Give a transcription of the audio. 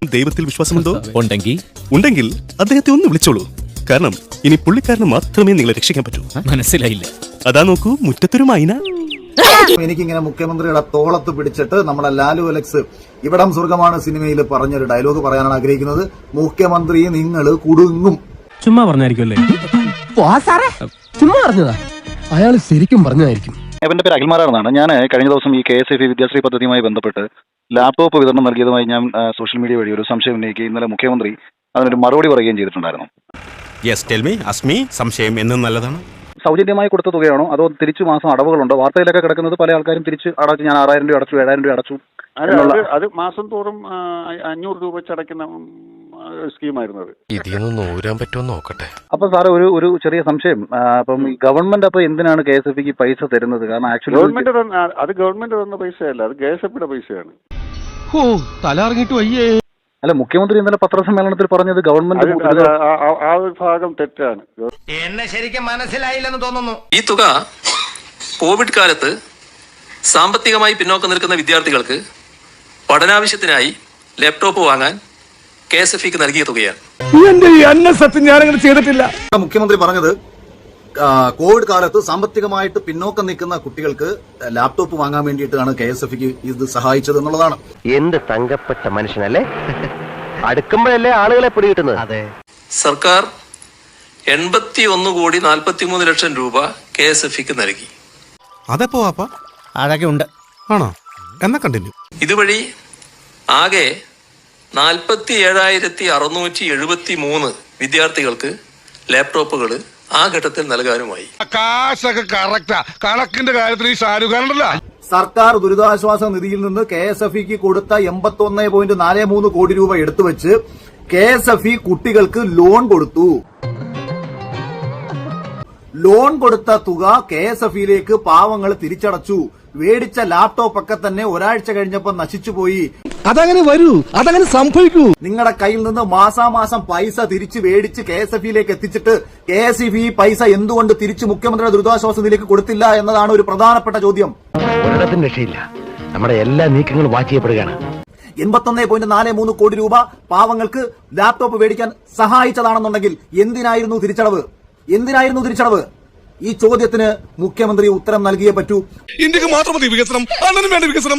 ദൈവത്തിൽ വിശ്വാസമുണ്ടോ? ഉണ്ടെങ്കിൽ അദ്ദേഹത്തെ ഒന്ന് വിളിച്ചോളൂ. കാരണം ഇനി പുള്ളിക്കാരന് മാത്രമേ നിങ്ങളെ രക്ഷിക്കാൻ പറ്റൂ. മനസ്സിലായില്ല. അതാ നോക്കൂ, മുറ്റത്തൊരു മൈന. എനിക്കിങ്ങനെ മുഖ്യമന്ത്രിയുടെ തോളത്ത് പിടിച്ചിട്ട് നമ്മുടെ ലാലു അലക്സ് ഇവിടം സ്വർഗമാണ് സിനിമയിൽ പറഞ്ഞൊരു ഡയലോഗ് പറയാനാണ് ആഗ്രഹിക്കുന്നത്. മുഖ്യമന്ത്രി നിങ്ങൾ കുടുങ്ങും. ചുമ്മാ പറഞ്ഞായിരിക്കുമല്ലേ? ചുമ്മാ പറഞ്ഞതാ. അയാൾ ശരിക്കും പറഞ്ഞതായിരിക്കും. എന്റെ പേര് അഖിൽമാരാണെന്നാണ്. ഞാൻ കഴിഞ്ഞ ദിവസം ഈ KSFE വിദ്യാശ്രീ പദ്ധതിയുമായി ബന്ധപ്പെട്ട് ലാപ്ടോപ്പ് വിതരണം നൽകിയതുമായി ഞാൻ സോഷ്യൽ മീഡിയ വഴി ഒരു സംശയം ഉന്നയിക്കുകയും ഇന്നലെ മുഖ്യമന്ത്രി അതിനൊരു മറുപടി പറയുകയും ചെയ്തിട്ടുണ്ടായിരുന്നു. സംശയം എന്നും നല്ലതാണ്. സൗജന്യമായി കൊടുത്ത തുകയാണോ അതോ തിരിച്ചു മാസം അടവുകളുണ്ടോ? വാർത്തയിലൊക്കെ കിടക്കുന്നത് പല ആൾക്കാരും തിരിച്ച് അടച്ചു, ഞാൻ 6000 രൂപ അടച്ചു, 7000 രൂപ അടച്ചു. അത് മാസം തോറും 500 രൂപ വെച്ചടയ്ക്കുന്ന സ്കീമായിരുന്നു. ഇതിനൊന്നും ഊരാൻ പറ്റുമോ നോക്കട്ടെ. അപ്പൊ സാറ് ഒരു ചെറിയ സംശയം, അപ്പം ഈ ഗവൺമെന്റ് അപ്പൊ എന്തിനാണ് KSFEക്ക് പൈസ തരുന്നത്? കാരണം ആക്ച്വലി ഗവൺമെന്റ് തന്ന പൈസയല്ല, അത് KSFEയുടെ പൈസയാണ്. തലറിഞ്ഞിട്ട് വയ്യേ. അല്ല, മുഖ്യമന്ത്രി ഇന്നലെ പത്രസമ്മേളനത്തിൽ പറഞ്ഞത് ഗവൺമെന്റ് ആ ഒരു ഭാഗം തെറ്റാണ്. എന്നെ ശരിക്കും മനസ്സിലായില്ലെന്ന് തോന്നുന്നു. ഈ തുക കോവിഡ് കാലത്ത് സാമ്പത്തികമായി പിന്നോക്കം നിൽക്കുന്ന വിദ്യാർത്ഥികൾക്ക് പഠനാവശ്യത്തിനായി ലാപ്ടോപ്പ് വാങ്ങാൻ KSFEക്ക് നൽകിയ തുകയാണ്. മുഖ്യമന്ത്രി പറഞ്ഞത് കോവിഡ് കാലത്ത് സാമ്പത്തികമായിട്ട് പിന്നോക്കം നിൽക്കുന്ന കുട്ടികൾക്ക് ലാപ്ടോപ്പ് വാങ്ങാൻ വേണ്ടിയിട്ടാണ് KSFEക്ക് ഇത് സഹായിച്ചത് എന്നുള്ളതാണ്. എന്ത് തങ്കപ്പെട്ട മനുഷ്യനല്ലേ. അടുക്കുമ്പോഴല്ലേ ആളുകളെ പിടികിട്ടുന്നത്. അതെ, സർക്കാർ 81,43,00,000 രൂപ KSFEക്ക് നൽകി. അതെപ്പോ അതൊക്കെ ഉണ്ട്. ആണോ? എന്നാ കണ്ടിന്യൂ. ഇതുവഴി ആകെ 47,673 വിദ്യാർത്ഥികൾക്ക് ലാപ്ടോപ്പുകൾ ആ ഘട്ടത്തിൽ നൽകാനുമായി. കണക്കിന്റെ കാര്യത്തിൽ ഈ ഷാരൂഖാനുണ്ടല്ലോ. സർക്കാർ ദുരിതാശ്വാസ നിധിയിൽ നിന്ന് KSFEക്ക് കൊടുത്ത 81.43 കോടി രൂപ എടുത്തുവെച്ച് KSFE കുട്ടികൾക്ക് ലോൺ കൊടുത്തു. ലോൺ കൊടുത്ത തുക KSFEയിലേക്ക് പാവങ്ങൾ തിരിച്ചടച്ചു. വേടിച്ച ലാപ്ടോപ്പ് ഒക്കെ തന്നെ ഒരാഴ്ച കഴിഞ്ഞപ്പോൾ നശിച്ചുപോയി. അതങ്ങനെ വരൂ, അതങ്ങനെ സംഭവിക്കൂ. നിങ്ങളുടെ കയ്യിൽ നിന്ന് മാസാമാസം പൈസ തിരിച്ച് വേടിച്ച് KSFEയിലേക്ക് എത്തിച്ചിട്ട് KSFE പൈസ എന്തുകൊണ്ട് തിരിച്ച് മുഖ്യമന്ത്രിയുടെ ദുരിതാശ്വാസ നിധിയിലേക്ക് കൊടുത്തില്ല എന്നതാണ് ഒരു പ്രധാനപ്പെട്ട ചോദ്യം. ഒരിടത്തും രക്ഷയില്ല. നമ്മുടെ എല്ലാ നീക്കങ്ങളും വാച്ച് ചെയ്യപ്പെടുകയാണ്. 81.43 കോടി രൂപ പാവങ്ങൾക്ക് ലാപ്ടോപ്പ് വേടിക്കാൻ സഹായിച്ചതാണെന്നുണ്ടെങ്കിൽ എന്തിനായിരുന്നു തിരിച്ചടവ്? ഈ ചോദ്യത്തിന് മുഖ്യമന്ത്രി ഉത്തരം നൽകിയേ പറ്റൂ. ഇന്ത്യക്ക് മാത്രം മതി വികസനം, അണ്ണനും വേണ്ട വികസനം.